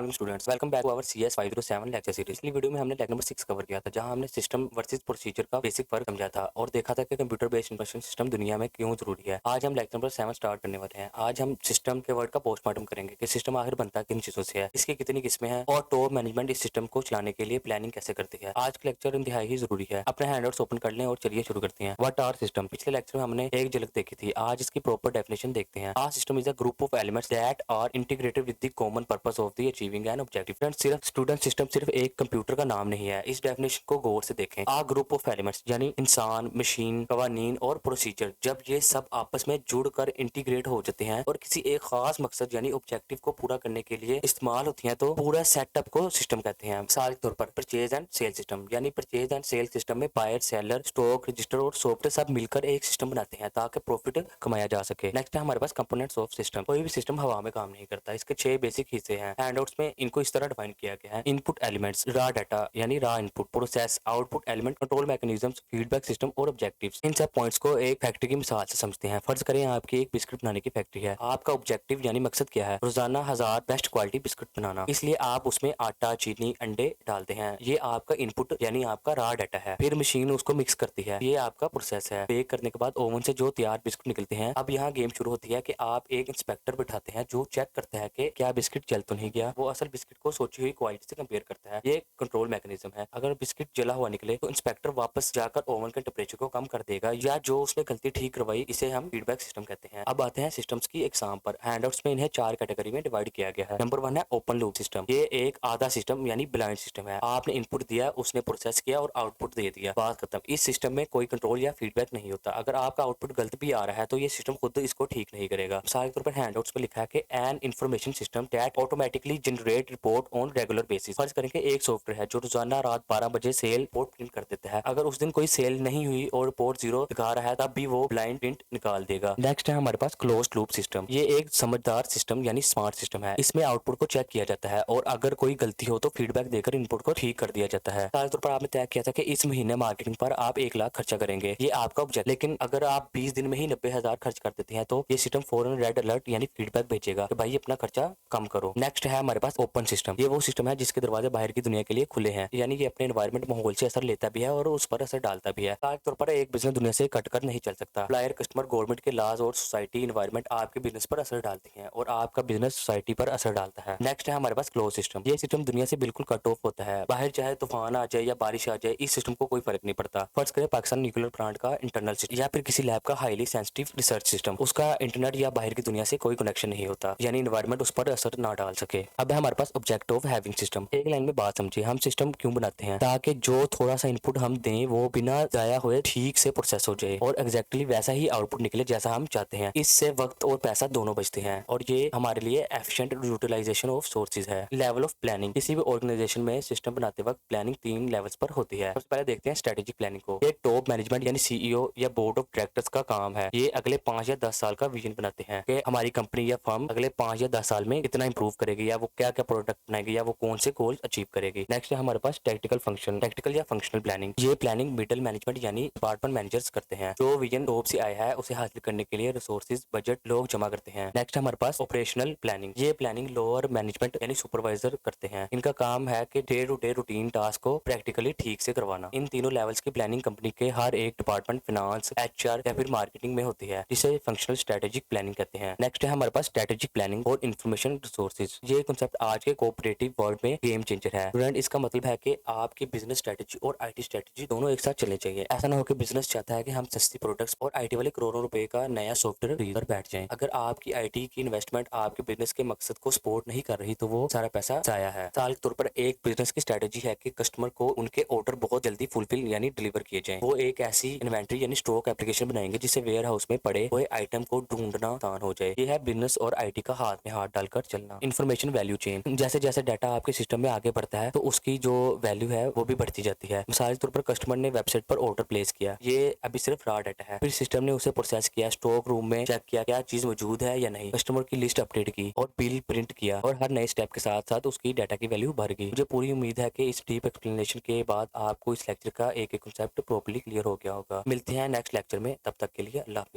Students welcome back to our CS 507 lecture series. पिछली video में हमने लेक्चर नंबर 6 कवर किया था, जहां हमने सिस्टम वर्सेस प्रोसीजर का बेसिक फर्क समझा था और देखा था कि कंप्यूटर बेस्ड इंफॉर्मेशन सिस्टम दुनिया में क्यों जरूरी है। आज हम लेक्चर नंबर 7 स्टार्ट करने वाले हैं। आज हम सिस्टम के वर्ड का पोस्टमार्टम करेंगे कि सिस्टम आखिर बनता किन चीजों से है, इसकी कितनी किस्में हैं और टॉप मैनेजमेंट इस सिस्टम को चलाने के लिए प्लानिंग कैसे करती है। आज का लेक्चर इंतहाई ही जरूरी है। अपने हैंडआउट्स ओपन कर लें और चलिए शुरू करते हैं। What are system. पिछले लेक्चर में हमने एक झलक देखी थी, आज इसकी प्रॉपर डेफिनेशन देखते हैं। A system is a group of elements that are integrated with the common purpose of the achieving an objective. सिर्फ स्टूडेंट सिस्टम सिर्फ एक कंप्यूटर का नाम नहीं है, इस डेफिनेशन को गौर से देखें। आ ग्रुप ऑफ एलिमेंट्स यानी इंसान, मशीन, कवानीन और प्रोसीजर, जब ये सब आपस में जुड़कर इंटीग्रेट हो जाते हैं और किसी एक खास मकसद यानी ऑब्जेक्टिव को पूरा करने के लिए इस्तेमाल होती हैं, तो पूरा सेटअप को सिस्टम कहते हैं। मिसाल के तौर पर परचेज एंड सेल सिस्टम, यानी परचेज एंड सेल सिस्टम में बायर, सेलर, स्टॉक, रजिस्टर और सॉफ्टवेयर सब मिलकर एक सिस्टम बनाते हैं ताकि प्रॉफिट कमाया जा सके। नेक्स्ट है हमारे पास कंपोनेंट्स ऑफ सिस्टम। कोई भी सिस्टम हवा में काम नहीं करता, इसके 6 बेसिक हिस्से हैं। हैंडआउट्स में इनको इस तरह डिफाइन किया गया है। इनपुट एलिमेंट्स, रॉ डाटा यानी raw input, process, output element, control mechanisms, feedback system और ऑब्जेक्टिव्स। इन सब पॉइंट्स को एक फैक्ट्री की मिसाल से समझते हैं। फर्ज करें आपकी एक बिस्किट बनाने की फैक्ट्री है। आपका ऑब्जेक्टिव यानी मकसद क्या है? रोजाना 1000 बेस्ट क्वालिटी बिस्किट बनाना। इसलिए आप उसमें आटा, चीनी, अंडे डालते हैं। ये आपका इनपुट यानी आपका रॉ डाटा है। फिर मशीन उसको मिक्स करती है, ये आपका प्रोसेस है। बेक करने के बाद ओवन से जो तैयार बिस्किट निकलते हैं। अब यहाँ गेम शुरू होती है कि आप एक इंस्पेक्टर बिठाते हैं जो चेक करता है कि क्या बिस्किट जल तो नहीं गया। वो असल बिस्किट को सोची हुई क्वालिटी से कंपेयर करता है। ये कंट्रोल मैकेनिज्म है। अगर बिस्किट जला हुआ निकले तो इंस्पेक्टर वापस जाकर ओवन के टेम्परेचर को कम कर देगा, या जो उसने गलती ठीक करवाई, इसे हम फीडबैक सिस्टम कहते हैं। अब आते हैं सिस्टम्स की एग्जाम पर। हैंडआउट्स में इन्हें 4 कैटेगरी में डिवाइड किया गया है। नंबर 1 है ओपन लूप सिस्टम। ये एक आधा सिस्टम यानी ब्लाइंड सिस्टम है। आपने इनपुट दिया, उसने प्रोसेस किया और आउटपुट दे दिया, बात खत्म। इस सिस्टम में कोई कंट्रोल या फीडबैक नहीं होता। अगर आपका आउटपुट गलत भी आ रहा है तो ये सिस्टम खुद इसको ठीक नहीं करेगा। मिसाल के तौर पर हैंडआउट्स में लिखा है कि an information system that automatically generate report on regular basis. फर्ज करें कि एक सॉफ्टवेयर है जो रोजाना रात 12 बजे सेल रिपोर्ट प्रिंट कर देता है। अगर उस दिन कोई सेल नहीं हुई और रिपोर्ट 0 दिखा रहा है, तब भी वो ब्लाइंड प्रिंट निकाल देगा। नेक्स्ट है हमारे पास क्लोज्ड लूप सिस्टम। ये एक समझदार सिस्टम यानी स्मार्ट सिस्टम है। इसमें आउटपुट को चेक किया जाता है और अगर कोई गलती हो तो फीडबैक देकर इनपुट को ठीक कर दिया जाता है। मिसाल के तौर पर आपने तय किया था कि इस महीने मार्केटिंग पर आप 1 लाख खर्चा करेंगे, ये आपका ऑब्जेक्ट। लेकिन अगर आप 20 दिन में ही 90,000 खर्च कर देते हैं तो ये सिस्टम फौरन रेड अलर्ट यानी फीडबैक भेजेगा कि भाई अपना खर्चा कम करो। नेक्स्ट है हमारे पास ओपन सिस्टम। ये वो सिस्टम है जिसके दरवाजे बाहर की दुनिया के लिए खुले हैं, यानी ये अपने एनवायरमेंट माहौल से असर लेता भी है और उस पर असर डालता भी है। मिसाल के तौर पर एक बिजनेस दुनिया से कटकर नहीं चल सकता। सप्लायर, कस्टमर, गवर्नमेंट के लॉज और सोसाइटी एनवायरमेंट आपके बिजनेस पर असर डालती हैं और आपका बिजनेस सोसाइटी पर असर डालता है। नेक्स्ट है हमारे पास क्लोज सिस्टम। ये सिस्टम दुनिया से बिल्कुल कट ऑफ होता है। बाहर चाहे तूफान आ जाए या बारिश आ जाए, इस सिस्टम को कोई फर्क नहीं पड़ता। फर्ज करें पाकिस्तान न्यूक्लियर प्लांट का इंटरनल सिस्टम या फिर किसी लैब का हाईली सेंसिटिव रिसर्च सिस्टम। उसका इंटरनेट या बाहर की दुनिया से कोई कनेक्शन नहीं होता, यानी एनवायरमेंट उस पर असर ना डाल सके। अब है हमारे पास ऑब्जेक्ट ऑफ हैविंग सिस्टम। एक लाइन में बात समझिए, हम सिस्टम क्यों बनाते हैं? ताकि जो थोड़ा सा इनपुट हम दें वो बिना जाया हुए ठीक से प्रोसेस हो जाए और एग्जैक्टली वैसा ही आउटपुट निकले जैसा हम चाहते हैं। इससे वक्त और पैसा दोनों बचते हैं और ये हमारे लिए एफिशिएंट यूटिलाइजेशन ऑफ सोर्सेज है। Level of planning. किसी भी ऑर्गेनाइजेशन में सिस्टम बनाते वक्त प्लानिंग 3 लेवल्स पर होती है। सबसे पहले देखते हैं स्ट्रेटेजिक प्लानिंग को। ये टॉप मैनेजमेंट यानी CEO या बोर्ड ऑफ डायरेक्टर्स का काम है। ये अगले 5 या 10 साल का विजन बनाते हैं कि हमारी कंपनी या फर्म अगले 5 या 10 साल में कितना इंप्रूव करेगी, या वो क्या क्या प्रोडक्ट बनाएगी, या वो कौन से गोल अचीव करेगी। नेक्स्ट है हमारे पास टैक्टिकल फंक्शन, टैक्टिकल या फंक्शनल प्लानिंग। ये प्लानिंग मिडिल मैनेजमेंट यानी डिपार्टमेंट मैनेजर्स करते हैं। जो विजन टॉप से आया है उसे हासिल करने के लिए रिसोर्सेज, बजट लोग जमा करते हैं। नेक्स्ट हमारे पास ऑपरेशनल प्लानिंग। ये प्लानिंग लोअर मैनेजमेंट यानी सुपरवाइजर करते हैं। इनका काम है कि day to day routine task को प्रैक्टिकली ठीक से करवाना। इन तीनों लेवल्स की प्लानिंग कंपनी के हर एक डिपार्टमेंट, फाइनेंस, HR या फिर मार्केटिंग में होती है, जिसे फंक्शनल स्ट्रेटेजिक प्लानिंग कहते हैं। नेक्स्ट है हमारे पास स्ट्रेटेजिक प्लानिंग और इन्फॉर्मेशन रिसोर्सेज। ये कांसेप्ट आज के कोऑपरेटिव वर्ल्ड में गेम चेंजर है। स्टूडेंट, इसका मतलब है कि आपकी बिजनेस स्ट्रेटेजी और IT स्ट्रेटेजी दोनों एक साथ चलने चाहिए। ऐसा ना हो कि बिजनेस चाहता है कि हम सस्ती प्रोडक्ट्स और IT वाले करोड़ों रुपए का नया सॉफ्टवेयर खरीद कर बैठ जाएं। अगर आपकी IT की इन्वेस्टमेंट आपके बिजनेस के मकसद को सपोर्ट नहीं कर रही तो वो सारा पैसा जाया है। मिसाल के तौर पर एक बिजनेस की स्ट्रेटेजी है कि कस्टमर को उनके ऑर्डर बहुत जल्दी फुलफिल यानी डिलीवर किए जाएं। वो एक ऐसी इन्वेंट्री यानी स्टॉक एप्लीकेशन बनाएंगे जिससे वेयर हाउस में पड़े हुए आइटम को ढूंढना आसान हो जाए। ये है बिजनेस और IT का हाथ में हाथ डालकर चलना। Information value chain. जैसे जैसे डाटा आपके सिस्टम में आगे बढ़ता है तो उसकी जो वैल्यू है वो भी बढ़ती जाती है। मिसाल के तौर पर कस्टमर ने वेबसाइट पर ऑर्डर प्लेस किया, ये अभी सिर्फ रॉ डाटा है। फिर सिस्टम ने उसे प्रोसेस किया, स्टॉक रूम में चेक किया क्या चीज मौजूद है या नहीं, कस्टमर की लिस्ट अपडेट की और बिल प्रिंट किया और हर नए स्टेप के साथ साथ उसकी डाटा की वैल्यू बढ़ गई। मुझे पूरी उम्मीद है कि इस डीप एक्सप्लेनेशन के बाद आपको इस लेक्चर का एक एक कॉन्सेप्ट प्रॉपर्ली क्लियर हो गया होगा। मिलते हैं नेक्स्ट लेक्चर में, तब तक के लिए अल्लाह हाफिज।